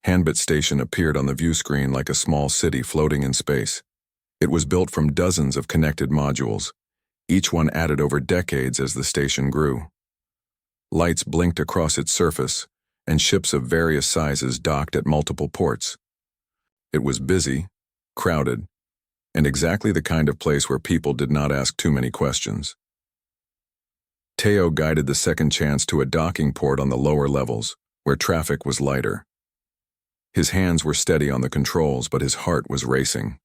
Hanbit Station appeared on the view screen like a small city floating in space. It was built from dozens of connected modules, each one added over decades as the station grew. Lights blinked across its surface, and ships of various sizes docked at multiple ports. It was busy, crowded, and exactly the kind of place where people did not ask too many questions. Teo guided the second chance to a docking port on the lower levels, where traffic was lighter. His hands were steady on the controls, but his heart was racing.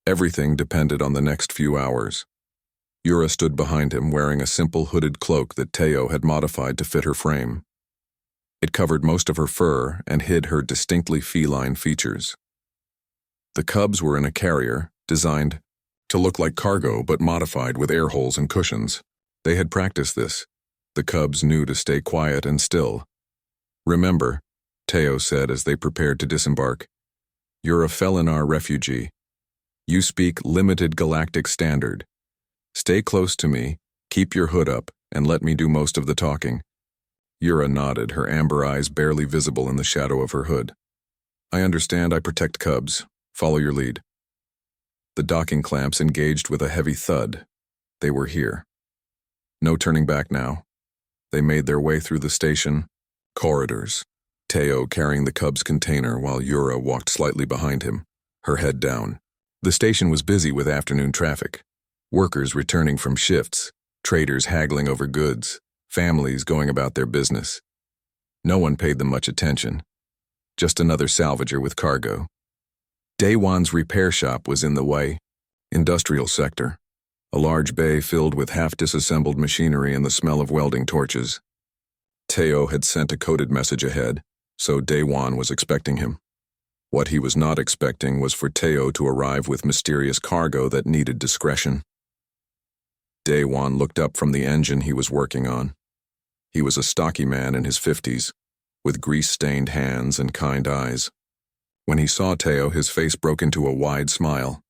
Everything depended on the next few hours. Yura stood behind him wearing a simple hooded cloak that Teo had modified to fit her frame. It covered most of her fur and hid her distinctly feline features. The cubs were in a carrier, designed to look like cargo but modified with air holes and cushions. They had practiced this. The cubs knew to stay quiet and still. "Remember," Teo said as they prepared to disembark, "you're a Feline refugee. You speak limited galactic standard. Stay close to me, keep your hood up, and let me do most of the talking." Yura nodded, her amber eyes barely visible in the shadow of her hood. "I understand. I protect cubs. Follow your lead." The docking clamps engaged with a heavy thud. They were here. No turning back now. They made their way through the station corridors, Teo carrying the cub's container while Yura walked slightly behind him, her head down. The station was busy with afternoon traffic. Workers returning from shifts, traders haggling over goods, families going about their business. No one paid them much attention. Just another salvager with cargo. Daewon's repair shop was in the way. Industrial sector. A large bay filled with half-disassembled machinery and the smell of welding torches. Teo had sent a coded message ahead, so Daewon was expecting him. What he was not expecting was for Teo to arrive with mysterious cargo that needed discretion. Daewon looked up from the engine he was working on. He was a stocky man in his 50s, with grease-stained hands and kind eyes. When he saw Teo, his face broke into a wide smile.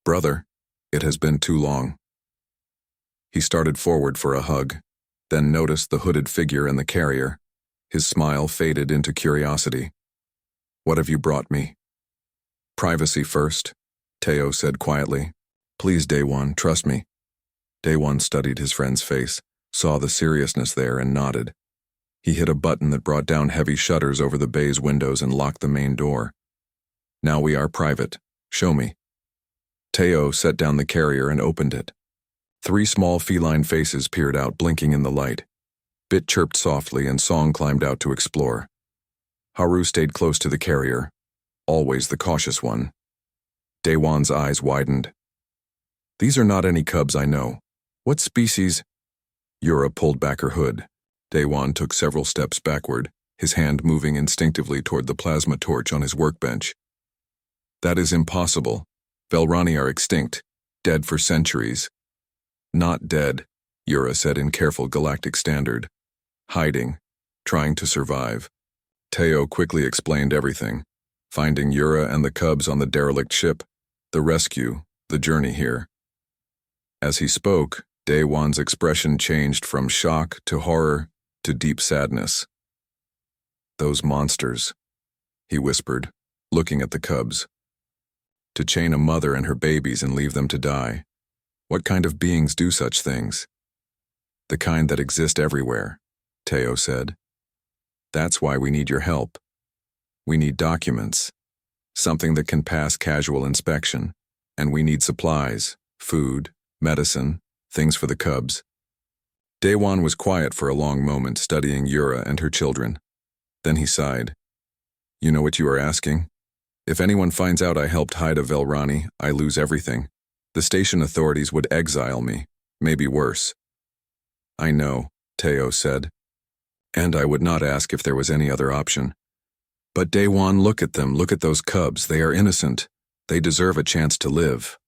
"Brother, it has been too long." He started forward for a hug, then noticed the hooded figure in the carrier. His smile faded into curiosity. "What have you brought me?" "Privacy first," Teo said quietly. "Please, Daewon, trust me." Daewon studied his friend's face, saw the seriousness there, and nodded. He hit a button that brought down heavy shutters over the bay's windows and locked the main door. "Now we are private. Show me." Teo set down the carrier and opened it. 3 small feline faces peered out, blinking in the light. Bit chirped softly and Song climbed out to explore. Haru stayed close to the carrier, always the cautious one. Daewon's eyes widened. "These are not any cubs I know. What species?" Yura pulled back her hood. Daewon took several steps backward, his hand moving instinctively toward the plasma torch on his workbench. "That is impossible. Velrani are extinct, dead for centuries." "Not dead," Yura said in careful galactic standard. "Hiding, trying to survive." Teo quickly explained everything, finding Yura and the cubs on the derelict ship, the rescue, the journey here. As he spoke, Daewon's expression changed from shock to horror to deep sadness. "Those monsters," he whispered, looking at the cubs. "To chain a mother and her babies and leave them to die. What kind of beings do such things?" "The kind that exist everywhere," Teo said. "That's why we need your help. We need documents, something that can pass casual inspection, and we need supplies, food, medicine, things for the cubs." Daewon was quiet for a long moment, studying Yura and her children. Then he sighed. "You know what you are asking? If anyone finds out I helped hide a Velrani, I lose everything. The station authorities would exile me, maybe worse." "I know," Teo said. "And I would not ask if there was any other option. But Daewon, look at them, look at those cubs. They are innocent. They deserve a chance to live."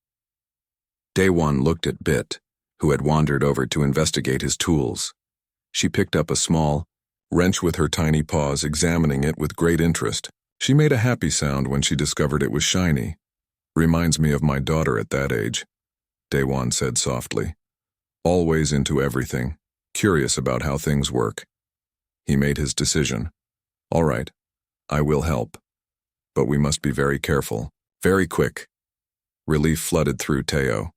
Daewon looked at Bit, who had wandered over to investigate his tools. She picked up a small wrench with her tiny paws, examining it with great interest. She made a happy sound when she discovered it was shiny. "Reminds me of my daughter at that age," Daewon said softly. "Always into everything, curious about how things work." He made his decision. "All right, I will help. But we must be very careful. Very quick. Relief flooded through Teo.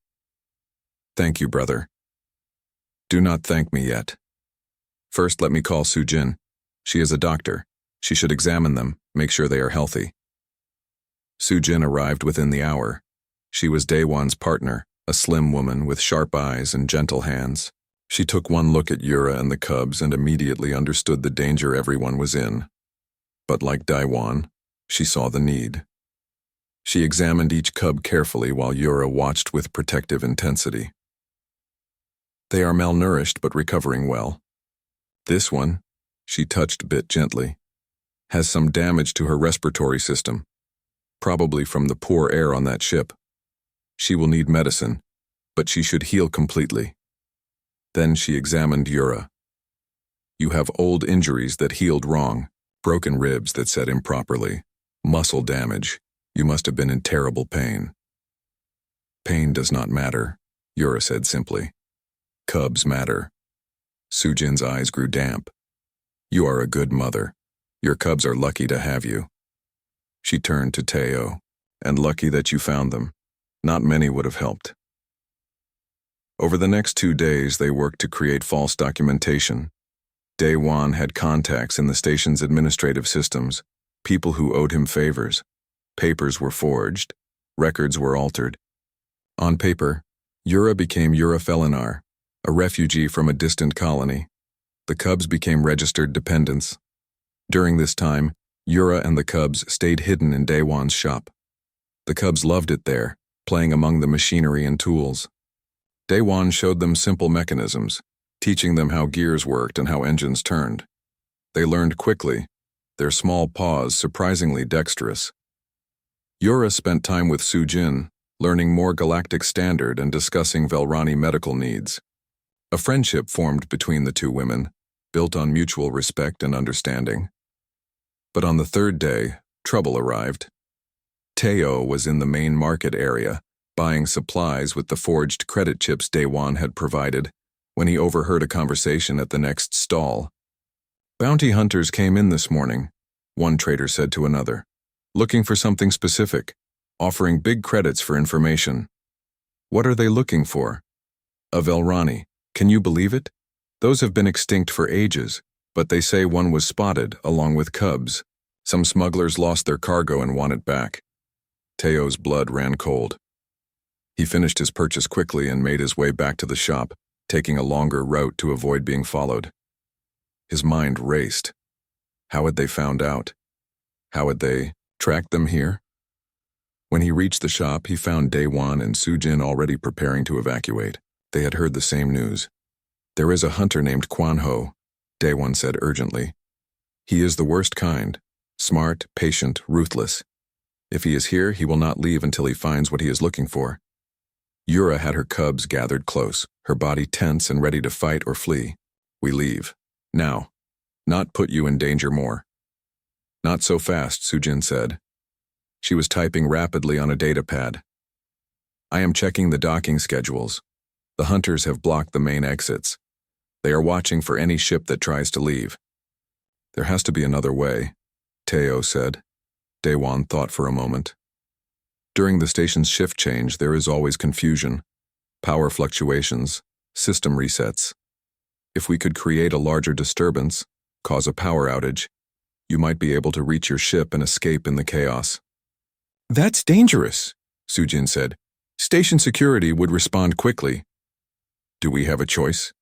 Thank you, brother. Do not thank me yet. First, let me call Sujin. She is a doctor. She should examine them, make sure they are healthy. Sujin arrived within the hour. She was Daewon's partner, a slim woman with sharp eyes and gentle hands. She took one look at Yura and the cubs and immediately understood the danger everyone was in. But like Daewon, she saw the need. She examined each cub carefully while Yura watched with protective intensity. They are malnourished but recovering well. This one, she touched Bit gently, has some damage to her respiratory system, probably from the poor air on that ship. She will need medicine, but she should heal completely. Then she examined Yura. You have old injuries that healed wrong, broken ribs that set improperly, muscle damage. You must have been in terrible pain. Pain does not matter, Yura said simply. Cubs matter. Sujin's eyes grew damp. You are a good mother. Your cubs are lucky to have you. She turned to Teo, and lucky that you found them. Not many would have helped. Over the next 2 days, they worked to create false documentation. Daewon had contacts in the station's administrative systems, people who owed him favors. Papers were forged. Records were altered. On paper, Yura became Yura Felinar, a refugee from a distant colony. The cubs became registered dependents. During this time, Yura and the cubs stayed hidden in Daewon's shop. The cubs loved it there, playing among the machinery and tools. Daewon showed them simple mechanisms, teaching them how gears worked and how engines turned. They learned quickly, their small paws surprisingly dexterous. Yura spent time with Sujin, learning more galactic standard and discussing Velrani medical needs. A friendship formed between the two women, built on mutual respect and understanding. But on the 3rd day, trouble arrived. Teo was in the main market area, buying supplies with the forged credit chips Daewon had provided, when he overheard a conversation at the next stall. Bounty hunters came in this morning, one trader said to another, looking for something specific, offering big credits for information. What are they looking for? A Velrani. Can you believe it? Those have been extinct for ages, but they say one was spotted along with cubs. Some smugglers lost their cargo and want it back. Teo's blood ran cold. He finished his purchase quickly and made his way back to the shop, taking a longer route to avoid being followed. His mind raced. How had they found out? How had they tracked them here? When he reached the shop, he found Daewon and Sujin already preparing to evacuate. They had heard the same news. There is a hunter named Kwanho, Daewon said urgently. He is the worst kind, smart, patient, ruthless. If he is here, he will not leave until he finds what he is looking for. Yura had her cubs gathered close, her body tense and ready to fight or flee. We leave. Now. Not put you in danger more. Not so fast, Sujin said. She was typing rapidly on a data pad. I am checking the docking schedules. The hunters have blocked the main exits. They are watching for any ship that tries to leave. There has to be another way, Teo said. Daewon thought for a moment. During the station's shift change, there is always confusion, power fluctuations, system resets. If we could create a larger disturbance, cause a power outage, you might be able to reach your ship and escape in the chaos. That's dangerous, Sujin said. Station security would respond quickly. Do we have a choice?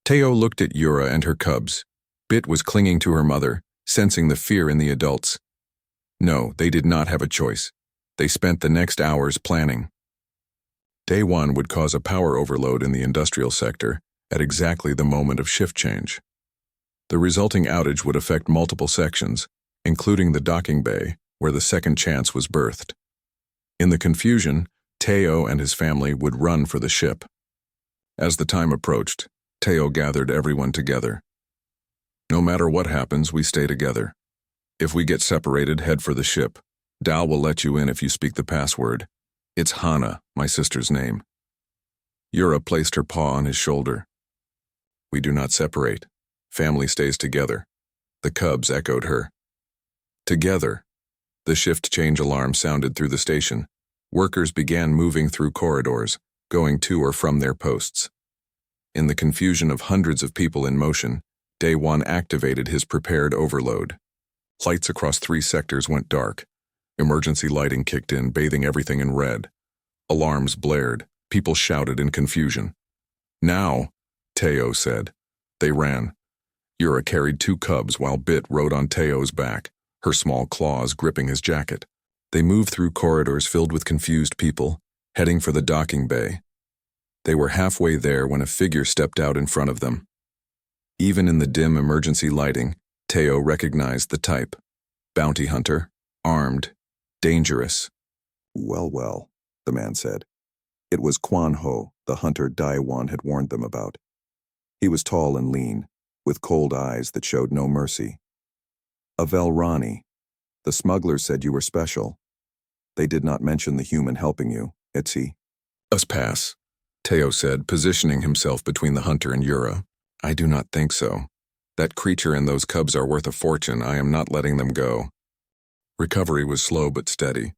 Teo looked at Yura and her cubs. Bit was clinging to her mother, sensing the fear in the adults. No, they did not have a choice. They spent the next hours planning. Day 1 would cause a power overload in the industrial sector at exactly the moment of shift change. The resulting outage would affect multiple sections, including the docking bay, where the second chance was birthed. In the confusion, Teo and his family would run for the ship. As the time approached, Teo gathered everyone together. No matter what happens, we stay together. If we get separated, head for the ship. Dal will let you in if you speak the password. It's Hana, my sister's name. Yura placed her paw on his shoulder. We do not separate. Family stays together. The cubs echoed her. Together, the shift change alarm sounded through the station. Workers began moving through corridors, going to or from their posts. In the confusion of hundreds of people in motion, Day 1 activated his prepared overload. Lights across 3 sectors went dark. Emergency lighting kicked in, bathing everything in red. Alarms blared. People shouted in confusion. "Now," Teo said. They ran. Yura carried 2 cubs while Bit rode on Teo's back, her small claws gripping his jacket. They moved through corridors filled with confused people, heading for the docking bay. They were halfway there when a figure stepped out in front of them. Even in the dim emergency lighting, Teo recognized the type. Bounty hunter, armed, dangerous. Well, the man said. It was Quan Ho, the hunter Dai Wan had warned them about. He was tall and lean, with cold eyes that showed no mercy. Avel Rani, the smugglers said you were special. They did not mention the human helping you, Itzi. "Us pass," Teo said, positioning himself between the hunter and Yura. "I do not think so. That creature and those cubs are worth a fortune. I am not letting them go." Recovery was slow but steady.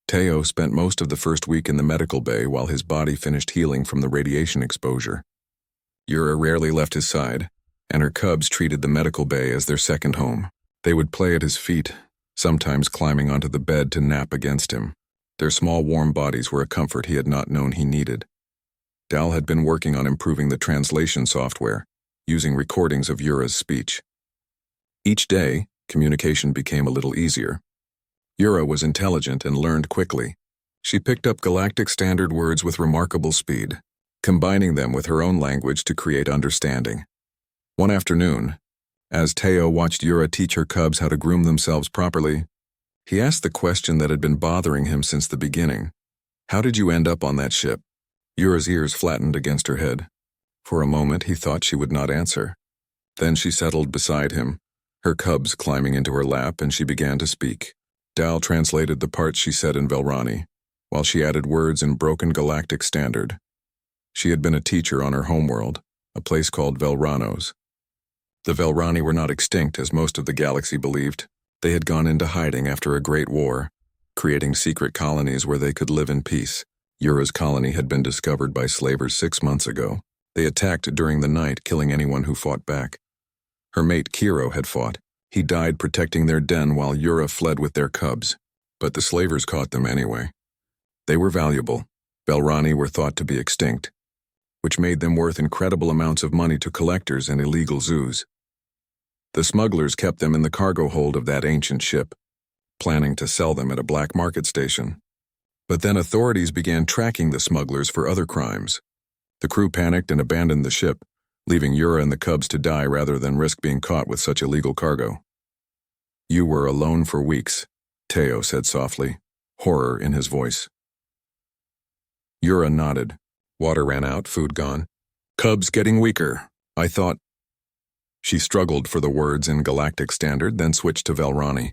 Teo spent most of the first week in the medical bay while his body finished healing from the radiation exposure. Yura rarely left his side, and her cubs treated the medical bay as their second home. They would play at his feet, sometimes climbing onto the bed to nap against him. Their small warm bodies were a comfort he had not known he needed. Dal had been working on improving the translation software, using recordings of Yura's speech. Each day, communication became a little easier. Yura was intelligent and learned quickly. She picked up Galactic standard words with remarkable speed, combining them with her own language to create understanding. One afternoon, as Teo watched Yura teach her cubs how to groom themselves properly, he asked the question that had been bothering him since the beginning. "How did you end up on that ship?" Yura's ears flattened against her head. For a moment, he thought she would not answer. Then she settled beside him, her cubs climbing into her lap, and she began to speak. Dal translated the parts she said in Velrani, while she added words in broken Galactic standard. She had been a teacher on her homeworld, a place called Velranos. The Velrani were not extinct, as most of the galaxy believed. They had gone into hiding after a great war, creating secret colonies where they could live in peace. Yura's colony had been discovered by slavers 6 months ago. They attacked during the night, killing anyone who fought back. Her mate Kiro had fought. He died protecting their den while Yura fled with their cubs. But the slavers caught them anyway. They were valuable. Velrani were thought to be extinct, which made them worth incredible amounts of money to collectors and illegal zoos. The smugglers kept them in the cargo hold of that ancient ship, planning to sell them at a black market station. But then authorities began tracking the smugglers for other crimes. The crew panicked and abandoned the ship, leaving Yura and the cubs to die rather than risk being caught with such illegal cargo. "You were alone for weeks," Teo said softly, horror in his voice. Yura nodded. "Water ran out, food gone. Cubs getting weaker. I thought—" She struggled for the words in Galactic standard, then switched to Velrani.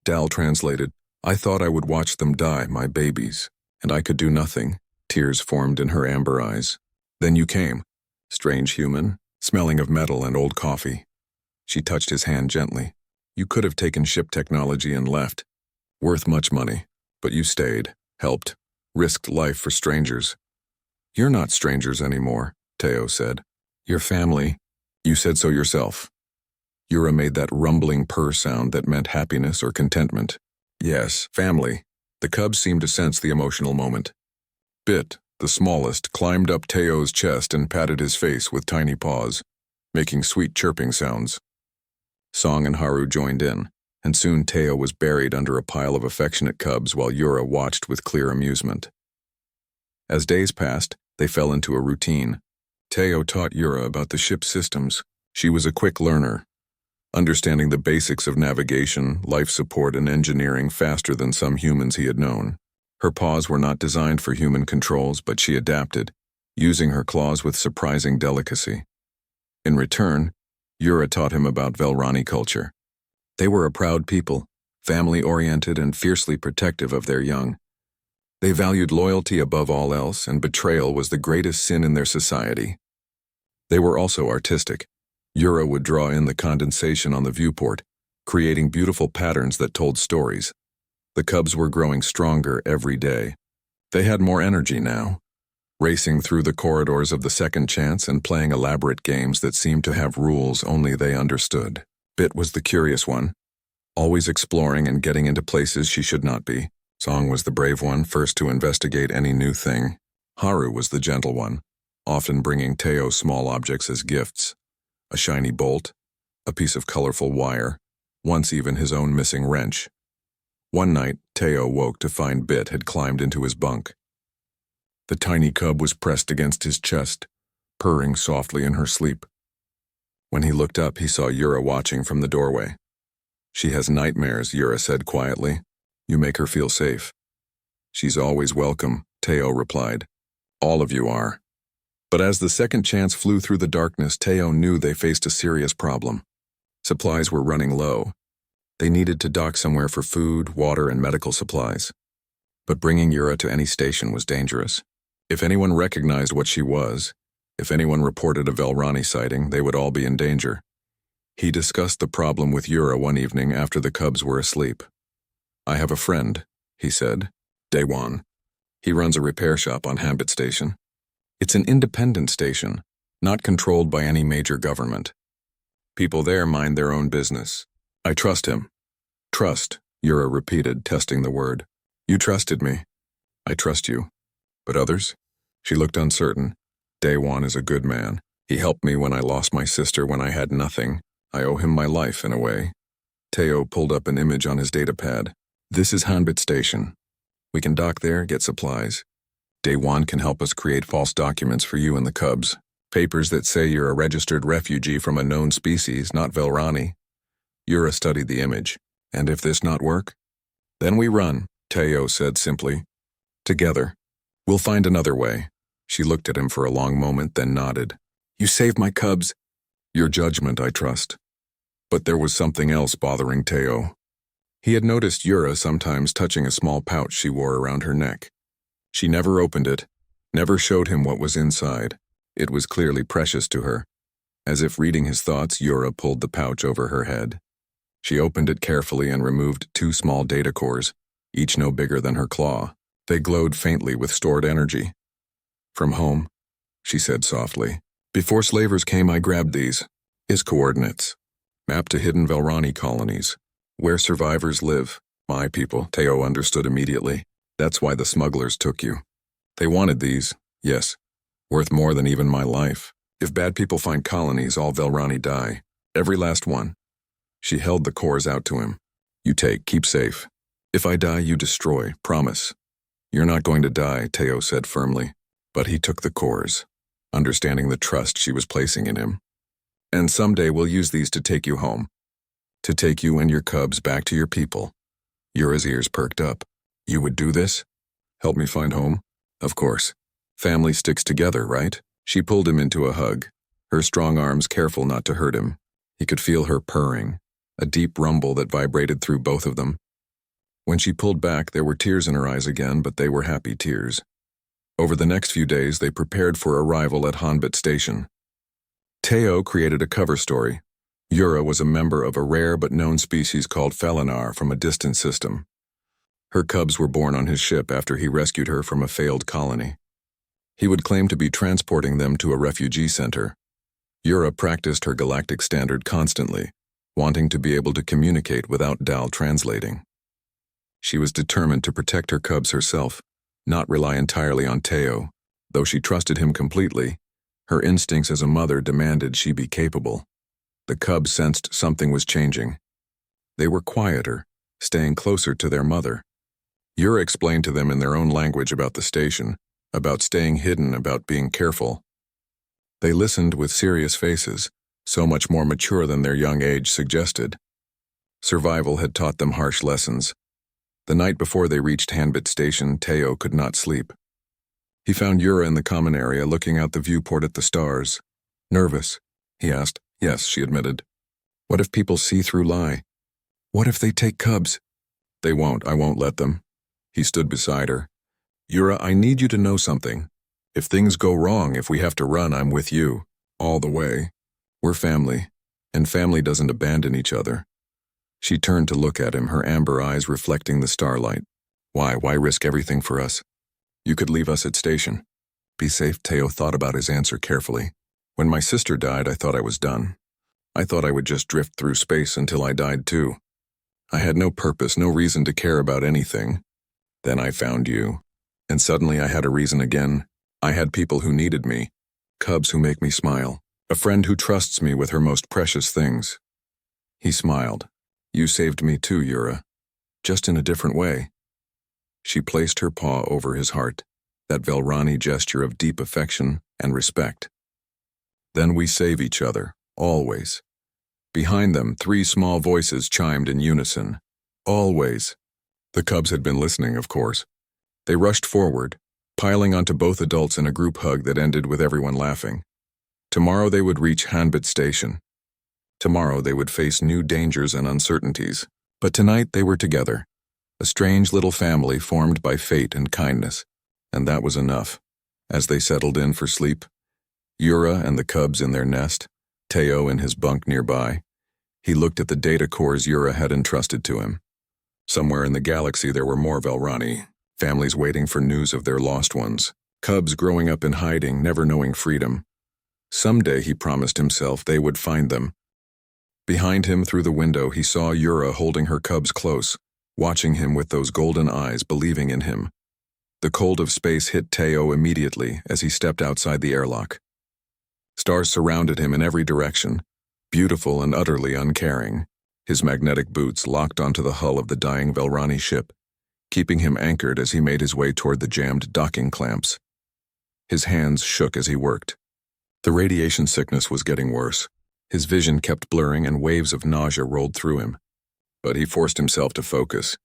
Dal translated, "I thought I would watch them die, my babies, and I could do nothing." Tears formed in her amber eyes. "Then you came. Strange human, smelling of metal and old coffee." She touched his hand gently. "You could have taken ship technology and left. Worth much money, but you stayed, helped, risked life for strangers." "You're not strangers anymore," Teo said. "You're family. You said so yourself." Yura made that rumbling purr sound that meant happiness or contentment. "Yes, family." The cubs seemed to sense the emotional moment. Bit, the smallest, climbed up Teo's chest and patted his face with tiny paws, making sweet chirping sounds. Song and Haru joined in, and soon Teo was buried under a pile of affectionate cubs while Yura watched with clear amusement. As days passed, they fell into a routine. Teo taught Yura about the ship's systems. She was a quick learner, understanding the basics of navigation, life support, and engineering faster than some humans he had known. Her paws were not designed for human controls, but she adapted, using her claws with surprising delicacy. In return, Yura taught him about Velrani culture. They were a proud people, family-oriented and fiercely protective of their young. They valued loyalty above all else, and betrayal was the greatest sin in their society. They were also artistic. Yura would draw in the condensation on the viewport, creating beautiful patterns that told stories. The cubs were growing stronger every day. They had more energy now, racing through the corridors of the second chance and playing elaborate games that seemed to have rules only they understood. Bit was the curious one, always exploring and getting into places she should not be. Song was the brave one, first to investigate any new thing. Haru was the gentle one, often bringing Teo small objects as gifts. A shiny bolt, a piece of colorful wire, once even his own missing wrench. One night, Teo woke to find Bit had climbed into his bunk. The tiny cub was pressed against his chest, purring softly in her sleep. When he looked up, he saw Yura watching from the doorway. "She has nightmares," Yura said quietly. "You make her feel safe." "She's always welcome," Teo replied. "All of you are." But as the second chance flew through the darkness, Teo knew they faced a serious problem. Supplies were running low. They needed to dock somewhere for food, water, and medical supplies. But bringing Yura to any station was dangerous. If anyone recognized what she was, if anyone reported a Velrani sighting, they would all be in danger. He discussed the problem with Yura one evening after the cubs were asleep. "I have a friend," he said, Daewon. "He runs a repair shop on Hambit Station. It's an independent station, not controlled by any major government. People there mind their own business. I trust him." "Trust," Yura repeated, testing the word. "You trusted me. I trust you. But others?" She looked uncertain. "Daewon is a good man. He helped me when I lost my sister when I had nothing. I owe him my life, in a way." Teo pulled up an image on his datapad. "This is Hanbit Station. We can dock there, get supplies. Daewon can help us create false documents for you and the cubs. Papers that say you're a registered refugee from a known species, not Velrani." Yura studied the image. "And if this not work?" "Then we run," Teo said simply. "Together. We'll find another way." She looked at him for a long moment, then nodded. "You saved my cubs." "Your judgment, I trust." But there was something else bothering Teo. He had noticed Yura sometimes touching a small pouch she wore around her neck. She never opened it, never showed him what was inside. It was clearly precious to her. As if reading his thoughts, Yura pulled the pouch over her head. She opened it carefully and removed 2 small data cores, each no bigger than her claw. They glowed faintly with stored energy. "From home," she said softly. "Before slavers came, I grabbed these. His coordinates. Map to hidden Velrani colonies. Where survivors live. My people," Teo understood immediately. "That's why the smugglers took you. They wanted these, yes. Worth more than even my life. If bad people find colonies, all Velrani die. Every last one." She held the cores out to him. "You take, keep safe. If I die, you destroy, promise." "You're not going to die," Teo said firmly. But he took the cores, understanding the trust she was placing in him. "And someday we'll use these to take you home. To take you and your cubs back to your people." Yura's ears perked up. "You would do this? Help me find home?" "Of course. Family sticks together, right?" She pulled him into a hug, her strong arms careful not to hurt him. He could feel her purring, a deep rumble that vibrated through both of them. When she pulled back, there were tears in her eyes again, but they were happy tears. Over the next few days, they prepared for arrival at Hanbit Station. Teo created a cover story. Yura was a member of a rare but known species called Feline from a distant system. Her cubs were born on his ship after he rescued her from a failed colony. He would claim to be transporting them to a refugee center. Yura practiced her galactic standard constantly, wanting to be able to communicate without Dal translating. She was determined to protect her cubs herself, not rely entirely on Teo. Though she trusted him completely, her instincts as a mother demanded she be capable. The cubs sensed something was changing. They were quieter, staying closer to their mother. Yura explained to them in their own language about the station, about staying hidden, about being careful. They listened with serious faces, so much more mature than their young age suggested. Survival had taught them harsh lessons. The night before they reached Hanbit Station, Teo could not sleep. He found Yura in the common area looking out the viewport at the stars. "Nervous?" he asked. "Yes," she admitted. "What if people see through lie? What if they take cubs?" "They won't. I won't let them." He stood beside her. "Yura, I need you to know something. If things go wrong, if we have to run, I'm with you. All the way. We're family, and family doesn't abandon each other." She turned to look at him, her amber eyes reflecting the starlight. Why risk everything for us? You could leave us at station. Be safe. Teo thought about his answer carefully. When my sister died, I thought I was done. I thought I would just drift through space until I died too. I had no purpose, no reason to care about anything. Then I found you. And suddenly I had a reason again. I had people who needed me. Cubs who make me smile. A friend who trusts me with her most precious things. He smiled. You saved me too, Yura. Just in a different way. She placed her paw over his heart, that Velrani gesture of deep affection and respect. Then we save each other, always. Behind them, 3 small voices chimed in unison. Always. The cubs had been listening, of course. They rushed forward, piling onto both adults in a group hug that ended with everyone laughing. Tomorrow they would reach Hanbit Station. Tomorrow they would face new dangers and uncertainties. But tonight they were together. A strange little family formed by fate and kindness. And that was enough. As they settled in for sleep, Yura and the cubs in their nest, Teo in his bunk nearby, he looked at the data cores Yura had entrusted to him. Somewhere in the galaxy there were more Velrani, families waiting for news of their lost ones, cubs growing up in hiding, never knowing freedom. Someday, he promised himself, they would find them. Behind him through the window he saw Yura holding her cubs close, watching him with those golden eyes, believing in him. The cold of space hit Teo immediately as he stepped outside the airlock. Stars surrounded him in every direction, beautiful and utterly uncaring, his magnetic boots locked onto the hull of the dying Velrani ship, keeping him anchored as he made his way toward the jammed docking clamps. His hands shook as he worked. The radiation sickness was getting worse. His vision kept blurring and waves of nausea rolled through him. But he forced himself to focus.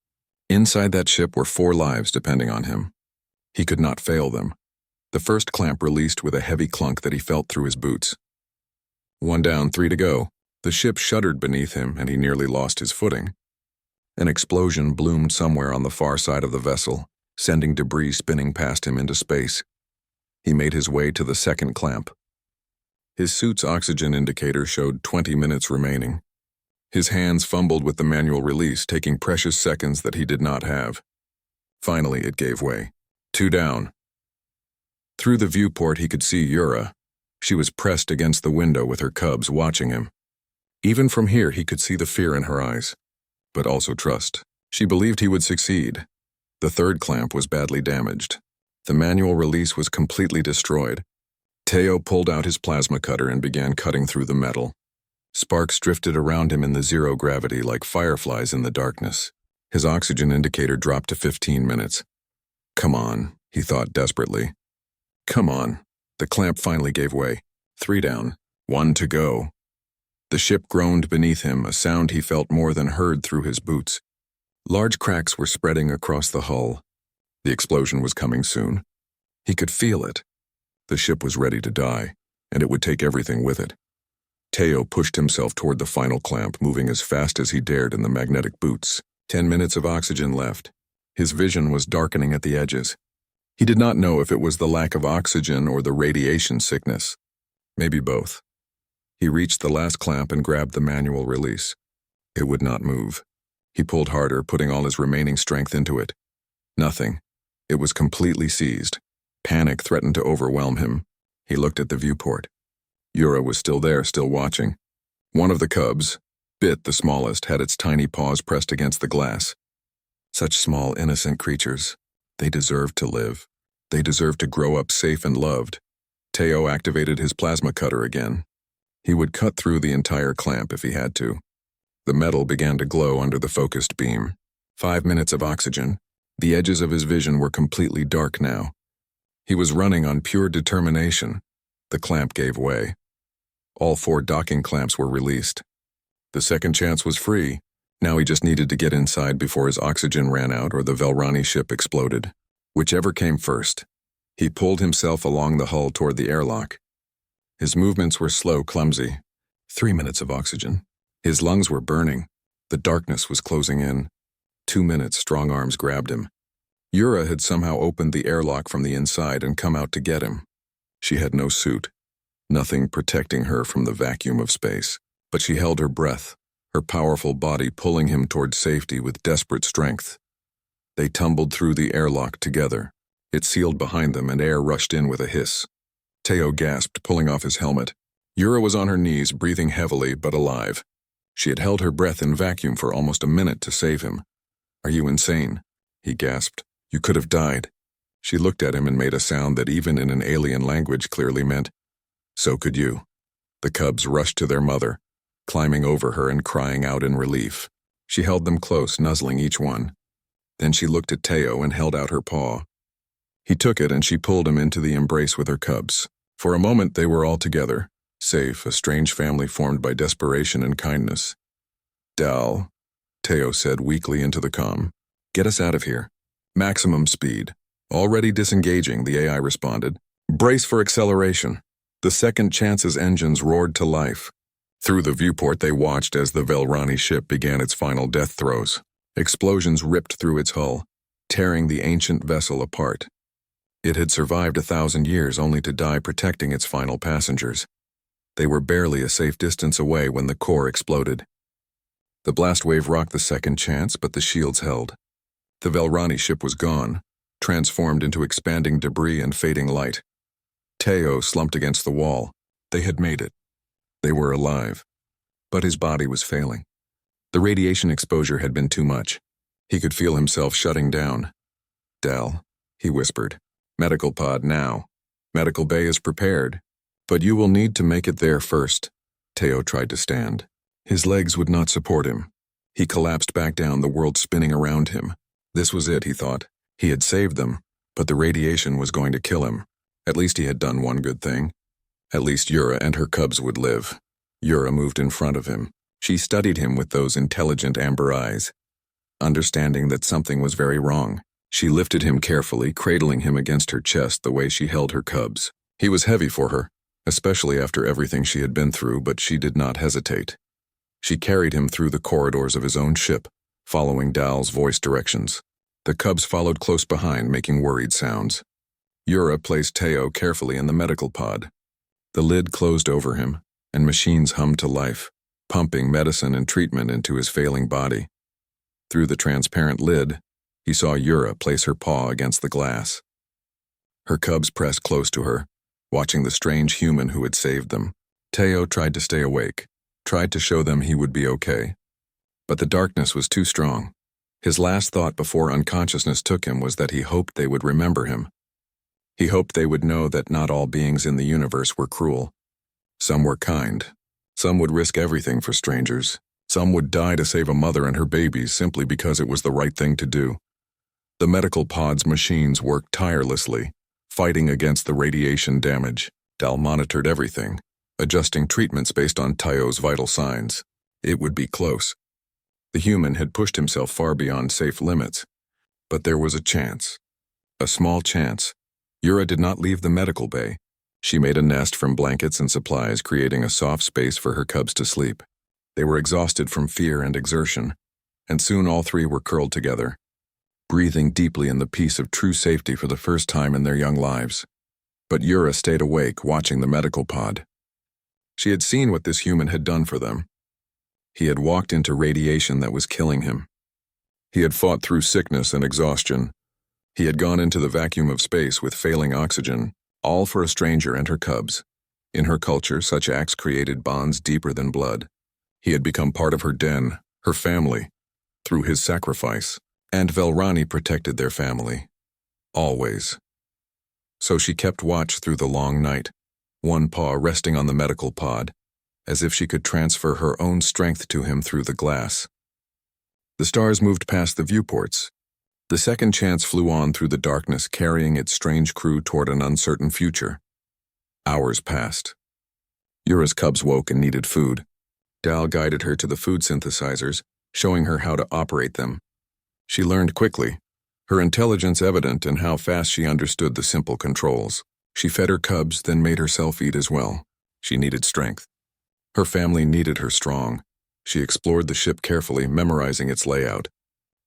Inside that ship were 4 lives depending on him. He could not fail them. The first clamp released with a heavy clunk that he felt through his boots. 1 down, 3 to go. The ship shuddered beneath him and he nearly lost his footing. An explosion bloomed somewhere on the far side of the vessel, sending debris spinning past him into space. He made his way to the second clamp. His suit's oxygen indicator showed 20 minutes remaining. His hands fumbled with the manual release, taking precious seconds that he did not have. Finally, it gave way. 2 down. Through the viewport he could see Yura. She was pressed against the window with her cubs watching him. Even from here he could see the fear in her eyes, but also trust. She believed he would succeed. The third clamp was badly damaged. The manual release was completely destroyed. Teo pulled out his plasma cutter and began cutting through the metal. Sparks drifted around him in the zero gravity like fireflies in the darkness. His oxygen indicator dropped to 15 minutes. Come on, he thought desperately. Come on. The clamp finally gave way. 3 down. 1 to go. The ship groaned beneath him, a sound he felt more than heard through his boots. Large cracks were spreading across the hull. The explosion was coming soon. He could feel it. The ship was ready to die, and it would take everything with it. Teo pushed himself toward the final clamp, moving as fast as he dared in the magnetic boots. 10 minutes of oxygen left. His vision was darkening at the edges. He did not know if it was the lack of oxygen or the radiation sickness. Maybe both. He reached the last clamp and grabbed the manual release. It would not move. He pulled harder, putting all his remaining strength into it. Nothing. It was completely seized. Panic threatened to overwhelm him. He looked at the viewport. Yura was still there, still watching. One of the cubs, Bit the smallest, had its tiny paws pressed against the glass. Such small, innocent creatures. They deserved to live. They deserved to grow up safe and loved. Teo activated his plasma cutter again. He would cut through the entire clamp if he had to. The metal began to glow under the focused beam. 5 minutes of oxygen. The edges of his vision were completely dark now. He was running on pure determination. The clamp gave way. All 4 docking clamps were released. The second chance was free. Now he just needed to get inside before his oxygen ran out or the Velrani ship exploded. Whichever came first. He pulled himself along the hull toward the airlock. His movements were slow, clumsy. 3 minutes of oxygen. His lungs were burning. The darkness was closing in. 2 minutes, strong arms grabbed him. Yura had somehow opened the airlock from the inside and come out to get him. She had no suit. Nothing protecting her from the vacuum of space. But she held her breath, her powerful body pulling him toward safety with desperate strength. They tumbled through the airlock together. It sealed behind them and air rushed in with a hiss. Teo gasped, pulling off his helmet. Yura was on her knees, breathing heavily but alive. She had held her breath in vacuum for almost a minute to save him. "Are you insane?" he gasped. "You could have died." She looked at him and made a sound that even in an alien language clearly meant, "So could you." The cubs rushed to their mother, climbing over her and crying out in relief. She held them close, nuzzling each one. Then she looked at Teo and held out her paw. He took it and she pulled him into the embrace with her cubs. For a moment they were all together, safe, a strange family formed by desperation and kindness. "Dal," Teo said weakly into the comm. "Get us out of here." "Maximum speed." "Already disengaging," the AI responded. "Brace for acceleration." The Second Chance's engines roared to life. Through the viewport they watched as the Velrani ship began its final death throes. Explosions ripped through its hull, tearing the ancient vessel apart. It had survived 1,000 years only to die protecting its final passengers. They were barely a safe distance away when the core exploded. The blast wave rocked the Second Chance, but the shields held. The Velrani ship was gone, transformed into expanding debris and fading light. Teo slumped against the wall. They had made it. They were alive. But his body was failing. The radiation exposure had been too much. He could feel himself shutting down. "Dal," he whispered. "Medical pod now. Medical bay is prepared. But you will need to make it there first." Teo tried to stand. His legs would not support him. He collapsed back down, the world spinning around him. This was it, he thought. He had saved them, but the radiation was going to kill him. At least he had done one good thing. At least Yura and her cubs would live. Yura moved in front of him. She studied him with those intelligent amber eyes. Understanding that something was very wrong, she lifted him carefully, cradling him against her chest the way she held her cubs. He was heavy for her, especially after everything she had been through, but she did not hesitate. She carried him through the corridors of his own ship, following Dal's voice directions. The cubs followed close behind, making worried sounds. Yura placed Teo carefully in the medical pod. The lid closed over him, and machines hummed to life, pumping medicine and treatment into his failing body. Through the transparent lid, he saw Yura place her paw against the glass. Her cubs pressed close to her, watching the strange human who had saved them. Teo tried to stay awake, tried to show them he would be okay. But the darkness was too strong. His last thought before unconsciousness took him was that he hoped they would remember him. He hoped they would know that not all beings in the universe were cruel. Some were kind. Some would risk everything for strangers. Some would die to save a mother and her babies simply because it was the right thing to do. The medical pod's machines worked tirelessly, fighting against the radiation damage. Dal monitored everything, adjusting treatments based on Teo's vital signs. It would be close. The human had pushed himself far beyond safe limits. But there was a chance. A small chance. Yura did not leave the medical bay. She made a nest from blankets and supplies, creating a soft space for her cubs to sleep. They were exhausted from fear and exertion, and soon all three were curled together, breathing deeply in the peace of true safety for the first time in their young lives. But Yura stayed awake, watching the medical pod. She had seen what this human had done for them. He had walked into radiation that was killing him. He had fought through sickness and exhaustion. He had gone into the vacuum of space with failing oxygen, all for a stranger and her cubs. In her culture, such acts created bonds deeper than blood. He had become part of her den, her family, through his sacrifice, and Velrani protected their family. Always. So she kept watch through the long night, one paw resting on the medical pod, as if she could transfer her own strength to him through the glass. The stars moved past the viewports. The Second Chance flew on through the darkness, carrying its strange crew toward an uncertain future. Hours passed. Yura's cubs woke and needed food. Dal guided her to the food synthesizers, showing her how to operate them. She learned quickly, her intelligence evident in how fast she understood the simple controls. She fed her cubs, then made herself eat as well. She needed strength. Her family needed her strong. She explored the ship carefully, memorizing its layout.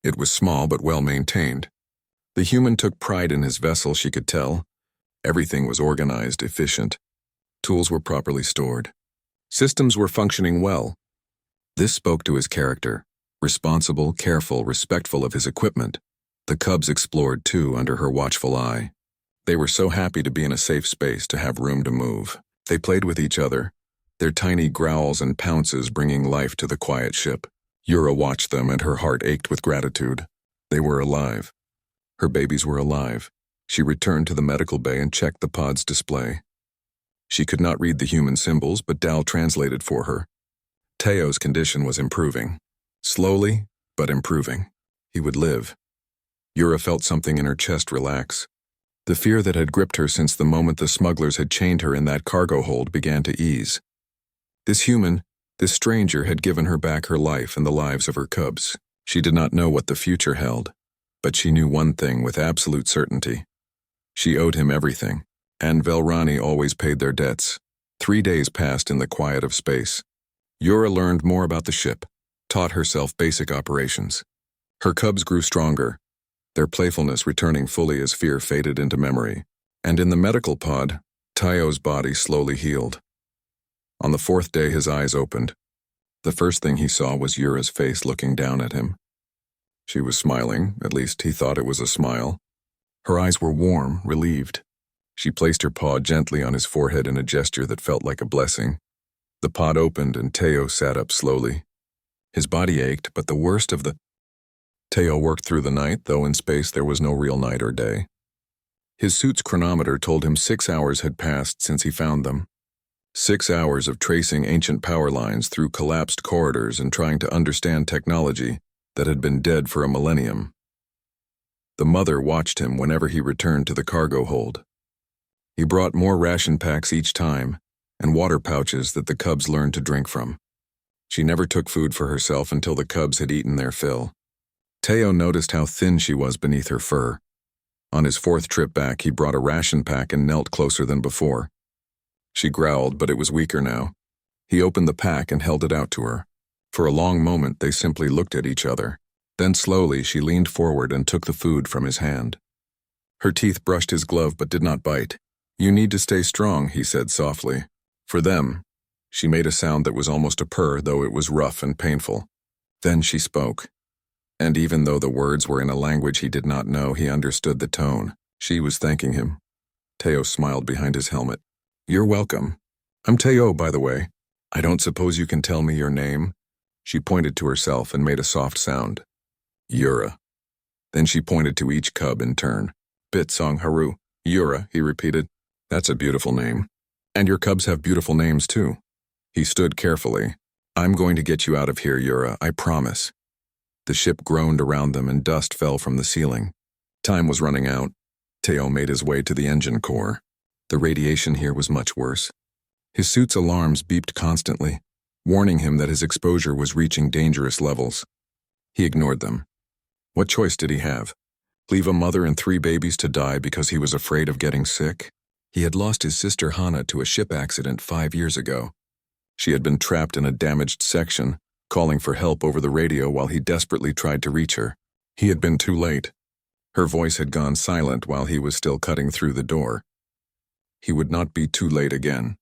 It was small but well maintained. The human took pride in his vessel, she could tell. Everything was organized, efficient. Tools were properly stored. Systems were functioning well. This spoke to his character. Responsible, careful, respectful of his equipment. The cubs explored too under her watchful eye. They were so happy to be in a safe space, to have room to move. They played with each other, their tiny growls and pounces bringing life to the quiet ship. Yura watched them and her heart ached with gratitude. They were alive. Her babies were alive. She returned to the medical bay and checked the pod's display. She could not read the human symbols, but Dal translated for her. Teo's condition was improving. Slowly, but improving. He would live. Yura felt something in her chest relax. The fear that had gripped her since the moment the smugglers had chained her in that cargo hold began to ease. This human, this stranger, had given her back her life and the lives of her cubs. She did not know what the future held, but she knew one thing with absolute certainty. She owed him everything, and Velrani always paid their debts. 3 days passed in the quiet of space. Yura learned more about the ship, taught herself basic operations. Her cubs grew stronger, their playfulness returning fully as fear faded into memory. And in the medical pod, Tayo's body slowly healed. On the 4th day, his eyes opened. The first thing he saw was Yura's face looking down at him. She was smiling, at least he thought it was a smile. Her eyes were warm, relieved. She placed her paw gently on his forehead in a gesture that felt like a blessing. The pod opened and Teo sat up slowly. His body ached, but the worst of the... Teo worked through the night, though in space there was no real night or day. His suit's chronometer told him 6 hours had passed since he found them. 6 hours of tracing ancient power lines through collapsed corridors and trying to understand technology that had been dead for a millennium. The mother watched him whenever he returned to the cargo hold. He brought more ration packs each time, and water pouches that the cubs learned to drink from. She never took food for herself until the cubs had eaten their fill. Teo noticed how thin she was beneath her fur. On his 4th trip back, he brought a ration pack and knelt closer than before. She growled, but it was weaker now. He opened the pack and held it out to her. For a long moment, they simply looked at each other. Then slowly, she leaned forward and took the food from his hand. Her teeth brushed his glove but did not bite. "You need to stay strong," he said softly. "For them." She made a sound that was almost a purr, though it was rough and painful. Then she spoke. And even though the words were in a language he did not know, he understood the tone. She was thanking him. Teo smiled behind his helmet. "You're welcome. I'm Teo, by the way. I don't suppose you can tell me your name?" She pointed to herself and made a soft sound. "Yura." Then she pointed to each cub in turn. "Bitsong Haru." "Yura," he repeated. "That's a beautiful name. And your cubs have beautiful names too." He stood carefully. "I'm going to get you out of here, Yura, I promise." The ship groaned around them and dust fell from the ceiling. Time was running out. Teo made his way to the engine core. The radiation here was much worse. His suit's alarms beeped constantly, warning him that his exposure was reaching dangerous levels. He ignored them. What choice did he have? Leave a mother and 3 babies to die because he was afraid of getting sick? He had lost his sister Hana to a ship accident 5 years ago. She had been trapped in a damaged section, calling for help over the radio while he desperately tried to reach her. He had been too late. Her voice had gone silent while he was still cutting through the door. He would not be too late again.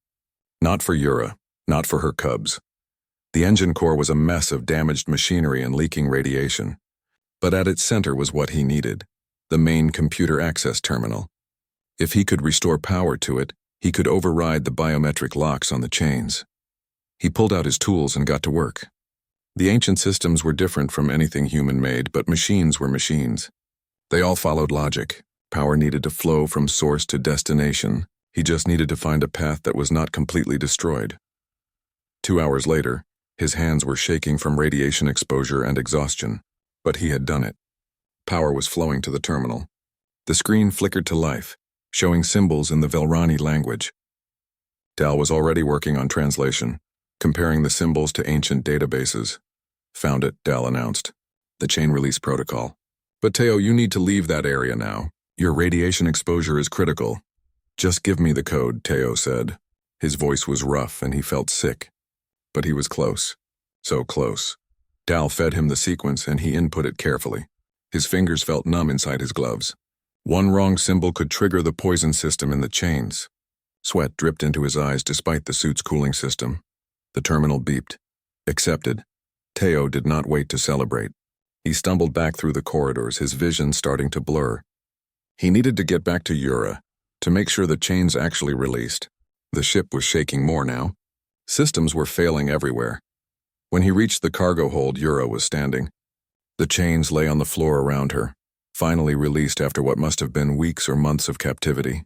Not for Yura, not for her cubs. The engine core was a mess of damaged machinery and leaking radiation. But at its center was what he needed, the main computer access terminal. If he could restore power to it, he could override the biometric locks on the chains. He pulled out his tools and got to work. The ancient systems were different from anything human-made, but machines were machines. They all followed logic. Power needed to flow from source to destination. He just needed to find a path that was not completely destroyed. 2 hours later, his hands were shaking from radiation exposure and exhaustion, but he had done it. Power was flowing to the terminal. The screen flickered to life, showing symbols in the Velrani language. Dal was already working on translation, comparing the symbols to ancient databases. "Found it," Dal announced. "The chain release protocol. But Teo, you need to leave that area now. Your radiation exposure is critical." "Just give me the code," Teo said. His voice was rough and he felt sick. But he was close. So close. Dal fed him the sequence and he input it carefully. His fingers felt numb inside his gloves. One wrong symbol could trigger the poison system in the chains. Sweat dripped into his eyes despite the suit's cooling system. The terminal beeped. "Accepted." Teo did not wait to celebrate. He stumbled back through the corridors, his vision starting to blur. He needed to get back to Yura, to make sure the chains actually released. The ship was shaking more now. Systems were failing everywhere. When he reached the cargo hold, Yura was standing. The chains lay on the floor around her, finally released after what must have been weeks or months of captivity.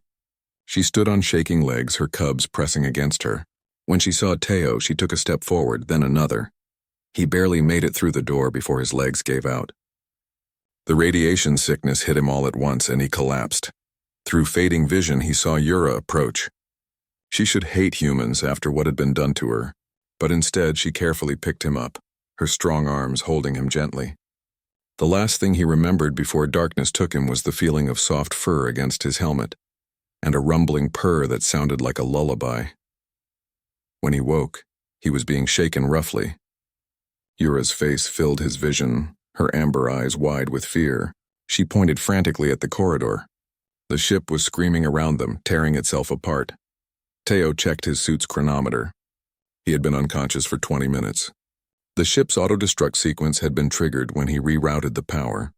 She stood on shaking legs, her cubs pressing against her. When she saw Teo, she took a step forward, then another. He barely made it through the door before his legs gave out. The radiation sickness hit him all at once, and he collapsed. Through fading vision, he saw Yura approach. She should hate humans after what had been done to her, but instead she carefully picked him up, her strong arms holding him gently. The last thing he remembered before darkness took him was the feeling of soft fur against his helmet, and a rumbling purr that sounded like a lullaby. When he woke, he was being shaken roughly. Yura's face filled his vision, her amber eyes wide with fear. She pointed frantically at the corridor. The ship was screaming around them, tearing itself apart. Teo checked his suit's chronometer. He had been unconscious for 20 minutes. The ship's auto-destruct sequence had been triggered when he rerouted the power.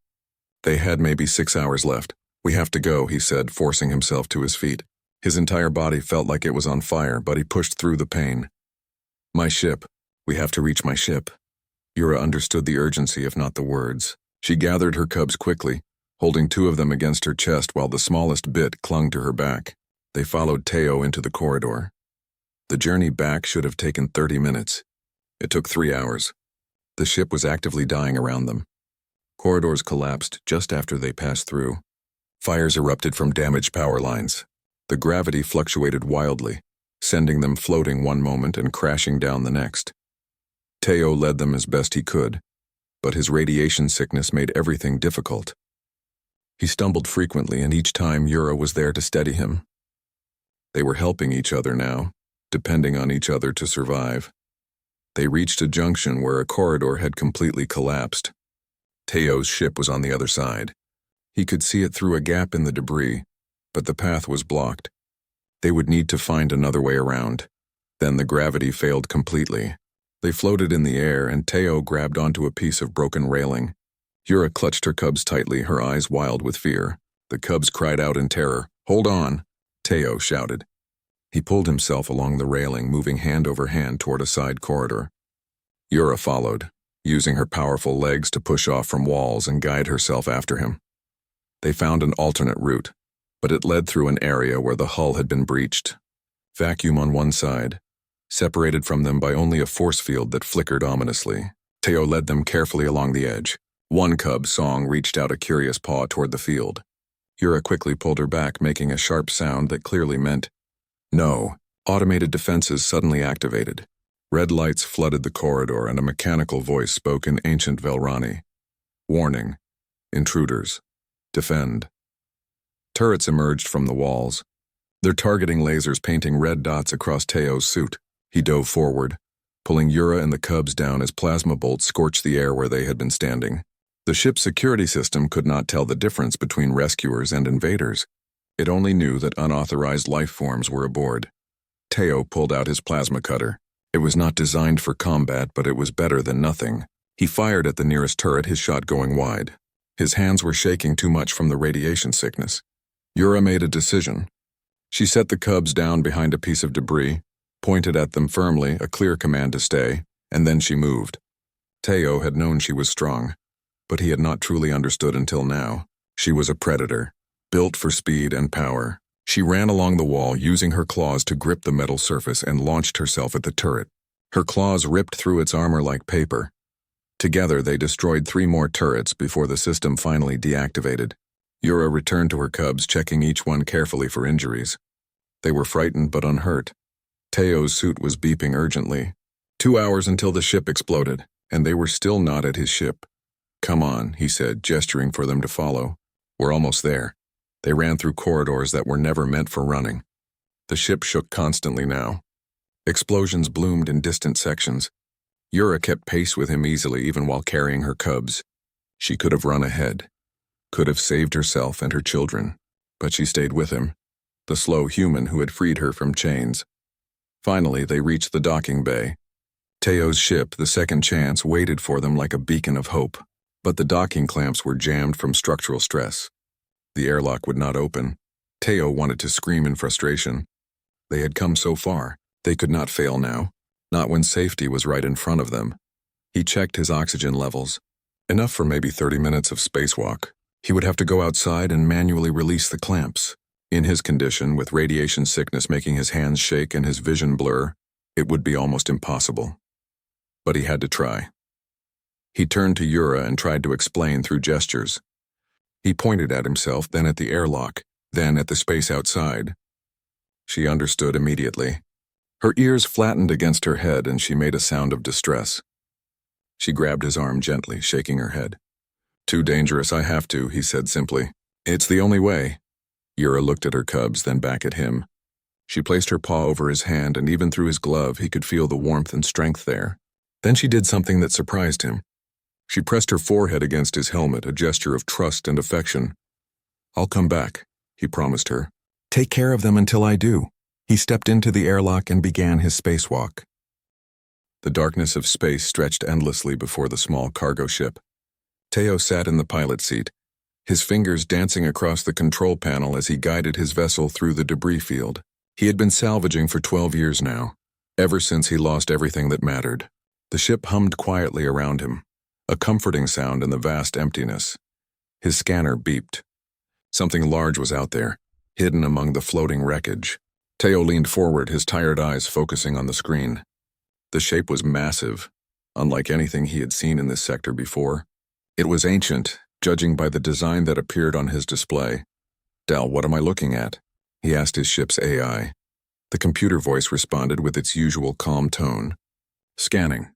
They had maybe 6 hours left. "We have to go," he said, forcing himself to his feet. His entire body felt like it was on fire, but he pushed through the pain. "My ship. We have to reach my ship." Yura understood the urgency, if not the words. She gathered her cubs quickly, holding 2 of them against her chest while the smallest bit clung to her back. They followed Teo into the corridor. The journey back should have taken 30 minutes. It took 3 hours. The ship was actively dying around them. Corridors collapsed just after they passed through. Fires erupted from damaged power lines. The gravity fluctuated wildly, sending them floating one moment and crashing down the next. Teo led them as best he could, but his radiation sickness made everything difficult. He stumbled frequently, and each time Yura was there to steady him. They were helping each other now, depending on each other to survive. They reached a junction where a corridor had completely collapsed. Teo's ship was on the other side. He could see it through a gap in the debris, but the path was blocked. They would need to find another way around. Then the gravity failed completely. They floated in the air, and Teo grabbed onto a piece of broken railing. Yura clutched her cubs tightly, her eyes wild with fear. The cubs cried out in terror. "Hold on!" Teo shouted. He pulled himself along the railing, moving hand over hand toward a side corridor. Yura followed, using her powerful legs to push off from walls and guide herself after him. They found an alternate route, but it led through an area where the hull had been breached. Vacuum on one side, separated from them by only a force field that flickered ominously. Teo led them carefully along the edge. One cub, Song, reached out a curious paw toward the field. Yura quickly pulled her back, making a sharp sound that clearly meant, "No." Automated defenses suddenly activated. Red lights flooded the corridor, and a mechanical voice spoke in ancient Velrani. "Warning. Intruders. Defend." Turrets emerged from the walls, their targeting lasers painting red dots across Teo's suit. He dove forward, pulling Yura and the cubs down as plasma bolts scorched the air where they had been standing. The ship's security system could not tell the difference between rescuers and invaders. It only knew that unauthorized life forms were aboard. Teo pulled out his plasma cutter. It was not designed for combat, but it was better than nothing. He fired at the nearest turret, his shot going wide. His hands were shaking too much from the radiation sickness. Yura made a decision. She set the cubs down behind a piece of debris, pointed at them firmly, a clear command to stay, and then she moved. Teo had known she was strong, but he had not truly understood until now. She was a predator, built for speed and power. She ran along the wall, using her claws to grip the metal surface, and launched herself at the turret. Her claws ripped through its armor like paper. Together, they destroyed 3 more turrets before the system finally deactivated. Yura returned to her cubs, checking each one carefully for injuries. They were frightened but unhurt. Teo's suit was beeping urgently. 2 hours until the ship exploded, and they were still not at his ship. "Come on," he said, gesturing for them to follow. "We're almost there." They ran through corridors that were never meant for running. The ship shook constantly now. Explosions bloomed in distant sections. Yura kept pace with him easily, even while carrying her cubs. She could have run ahead, could have saved herself and her children, but she stayed with him, the slow human who had freed her from chains. Finally, they reached the docking bay. Teo's ship, the Second Chance, waited for them like a beacon of hope, but the docking clamps were jammed from structural stress. The airlock would not open. Teo wanted to scream in frustration. They had come so far. They could not fail now, not when safety was right in front of them. He checked his oxygen levels. Enough for maybe 30 minutes of spacewalk. He would have to go outside and manually release the clamps. In his condition, with radiation sickness making his hands shake and his vision blur, it would be almost impossible. But he had to try. He turned to Yura and tried to explain through gestures. He pointed at himself, then at the airlock, then at the space outside. She understood immediately. Her ears flattened against her head and she made a sound of distress. She grabbed his arm gently, shaking her head. "Too dangerous, I have to," he said simply. "It's the only way." Yura looked at her cubs, then back at him. She placed her paw over his hand, and even through his glove he could feel the warmth and strength there. Then she did something that surprised him. She pressed her forehead against his helmet, a gesture of trust and affection. "I'll come back," he promised her. "Take care of them until I do." He stepped into the airlock and began his spacewalk. The darkness of space stretched endlessly before the small cargo ship. Teo sat in the pilot seat, his fingers dancing across the control panel as he guided his vessel through the debris field. He had been salvaging for 12 years now, ever since he lost everything that mattered. The ship hummed quietly around him, a comforting sound in the vast emptiness. His scanner beeped. Something large was out there, hidden among the floating wreckage. Teo leaned forward, his tired eyes focusing on the screen. The shape was massive, unlike anything he had seen in this sector before. It was ancient, judging by the design that appeared on his display. "Dal, what am I looking at?" he asked his ship's AI. The computer voice responded with its usual calm tone. "Scanning.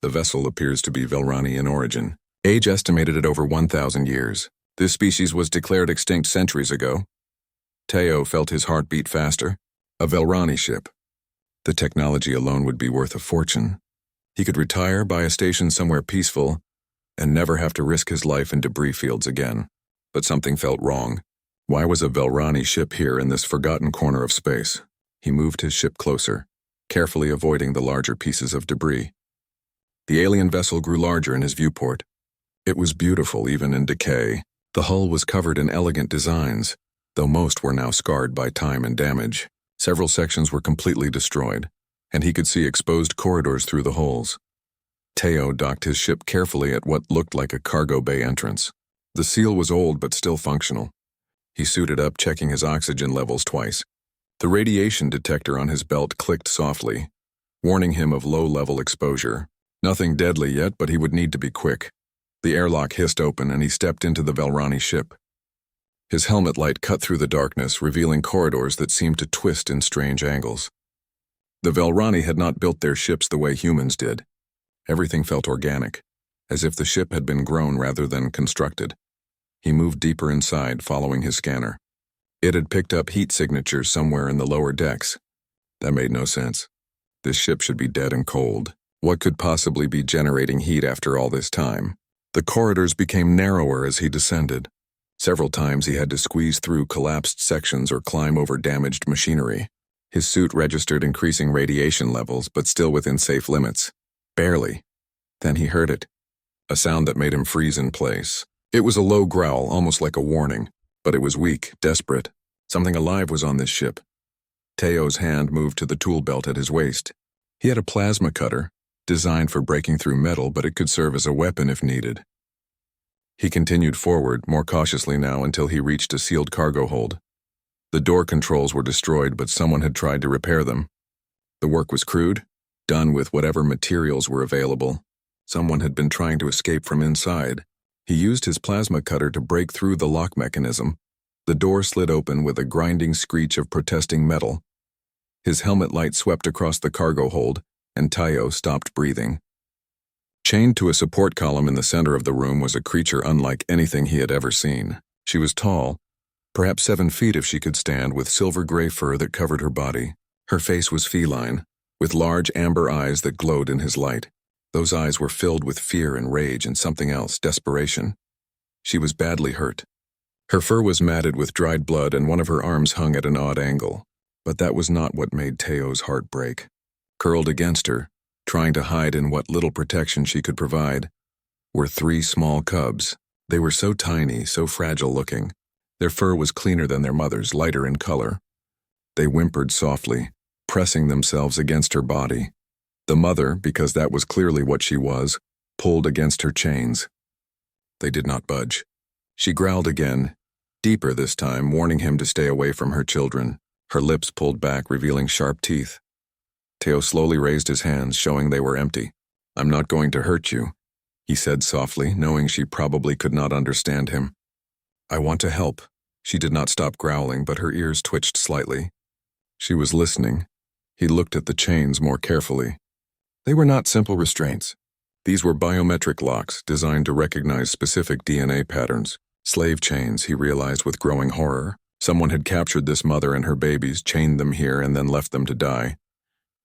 The vessel appears to be Velrani in origin. Age estimated at over 1,000 years. This species was declared extinct centuries ago." Teo felt his heart beat faster. A Velrani ship. The technology alone would be worth a fortune. He could retire, buy a station somewhere peaceful, and never have to risk his life in debris fields again. But something felt wrong. Why was a Velrani ship here in this forgotten corner of space? He moved his ship closer, carefully avoiding the larger pieces of debris. The alien vessel grew larger in his viewport. It was beautiful even in decay. The hull was covered in elegant designs, though most were now scarred by time and damage. Several sections were completely destroyed, and he could see exposed corridors through the holes. Teo docked his ship carefully at what looked like a cargo bay entrance. The seal was old but still functional. He suited up, checking his oxygen levels twice. The radiation detector on his belt clicked softly, warning him of low-level exposure. Nothing deadly yet, but he would need to be quick. The airlock hissed open and he stepped into the Velrani ship. His helmet light cut through the darkness, revealing corridors that seemed to twist in strange angles. The Velrani had not built their ships the way humans did. Everything felt organic, as if the ship had been grown rather than constructed. He moved deeper inside, following his scanner. It had picked up heat signatures somewhere in the lower decks. That made no sense. This ship should be dead and cold. What could possibly be generating heat after all this time? The corridors became narrower as he descended. Several times he had to squeeze through collapsed sections or climb over damaged machinery. His suit registered increasing radiation levels, but still within safe limits. Barely. Then he heard it. A sound that made him freeze in place. It was a low growl, almost like a warning, but it was weak, desperate. Something alive was on this ship. Teo's hand moved to the tool belt at his waist. He had a plasma cutter, designed for breaking through metal, but it could serve as a weapon if needed. He continued forward, more cautiously now, until he reached a sealed cargo hold. The door controls were destroyed, but someone had tried to repair them. The work was crude, done with whatever materials were available. Someone had been trying to escape from inside. He used his plasma cutter to break through the lock mechanism. The door slid open with a grinding screech of protesting metal. His helmet light swept across the cargo hold, and Teo stopped breathing. Chained to a support column in the center of the room was a creature unlike anything he had ever seen. She was tall, perhaps 7 feet if she could stand, with silver-gray fur that covered her body. Her face was feline, with large amber eyes that glowed in his light. Those eyes were filled with fear and rage and something else, desperation. She was badly hurt. Her fur was matted with dried blood and one of her arms hung at an odd angle. But that was not what made Teo's heart break. Curled against her, Trying to hide in what little protection she could provide were 3 small cubs. They were so tiny, so fragile-looking. Their fur was cleaner than their mother's, lighter in color. They whimpered softly, pressing themselves against her body. The mother, because that was clearly what she was, pulled against her chains. They did not budge. She growled again, deeper this time, warning him to stay away from her children. Her lips pulled back, revealing sharp teeth. Teo slowly raised his hands, showing they were empty. "I'm not going to hurt you," he said softly, knowing she probably could not understand him. "I want to help." She did not stop growling, but her ears twitched slightly. She was listening. He looked at the chains more carefully. They were not simple restraints. These were biometric locks designed to recognize specific DNA patterns. Slave chains, he realized with growing horror. Someone had captured this mother and her babies, chained them here, and then left them to die.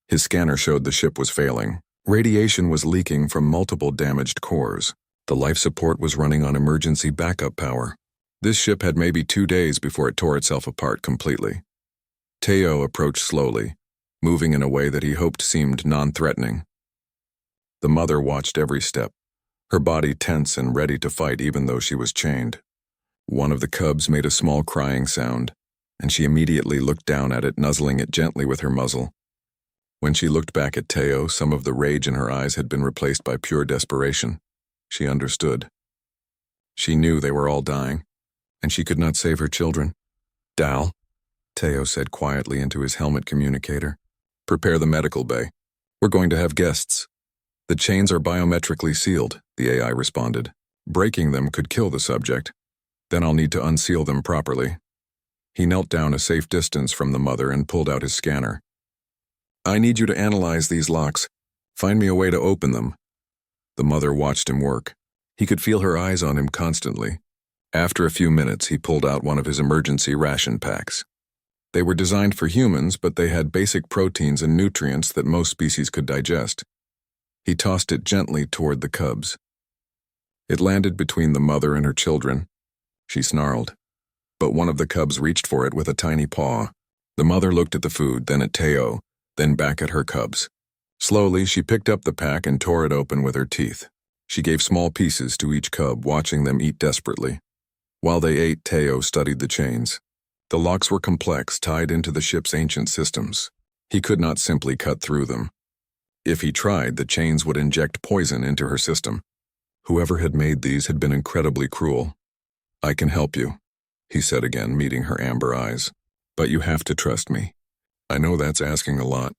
His scanner showed the ship was failing. Radiation was leaking from multiple damaged cores. The life support was running on emergency backup power. This ship had maybe 2 days before it tore itself apart completely. Teo approached slowly, moving in a way that he hoped seemed non-threatening. The mother watched every step, her body tense and ready to fight even though she was chained. One of the cubs made a small crying sound, and she immediately looked down at it, nuzzling it gently with her muzzle. When she looked back at Teo, some of the rage in her eyes had been replaced by pure desperation. She understood. She knew they were all dying, and she could not save her children. "Dal," Teo said quietly into his helmet communicator. "Prepare the medical bay. We're going to have guests." "The chains are biometrically sealed," the AI responded. "Breaking them could kill the subject. Then I'll need to unseal them properly." He knelt down a safe distance from the mother and pulled out his scanner. "I need you to analyze these locks. Find me a way to open them." The mother watched him work. He could feel her eyes on him constantly. After a few minutes, he pulled out one of his emergency ration packs. They were designed for humans, but they had basic proteins and nutrients that most species could digest. He tossed it gently toward the cubs. It landed between the mother and her children. She snarled, but one of the cubs reached for it with a tiny paw. The mother looked at the food, then at Teo, then back at her cubs. Slowly, she picked up the pack and tore it open with her teeth. She gave small pieces to each cub, watching them eat desperately. While they ate, Teo studied the chains. The locks were complex, tied into the ship's ancient systems. He could not simply cut through them. If he tried, the chains would inject poison into her system. Whoever had made these had been incredibly cruel. "I can help you," he said again, meeting her amber eyes. "But you have to trust me. I know that's asking a lot.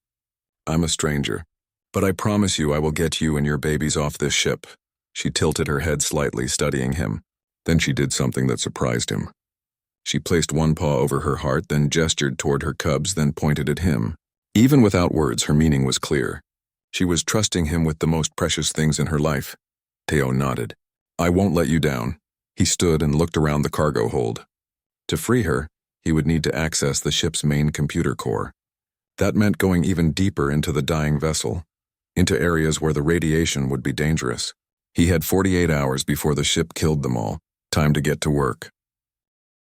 I'm a stranger, but I promise you I will get you and your babies off this ship." She tilted her head slightly, studying him. Then she did something that surprised him. She placed one paw over her heart, then gestured toward her cubs, then pointed at him. Even without words, her meaning was clear. She was trusting him with the most precious things in her life. Teo nodded. "I won't let you down." He stood and looked around the cargo hold. To free her, he would need to access the ship's main computer core. That meant going even deeper into the dying vessel, into areas where the radiation would be dangerous. He had 48 hours before the ship killed them all. Time to get to work.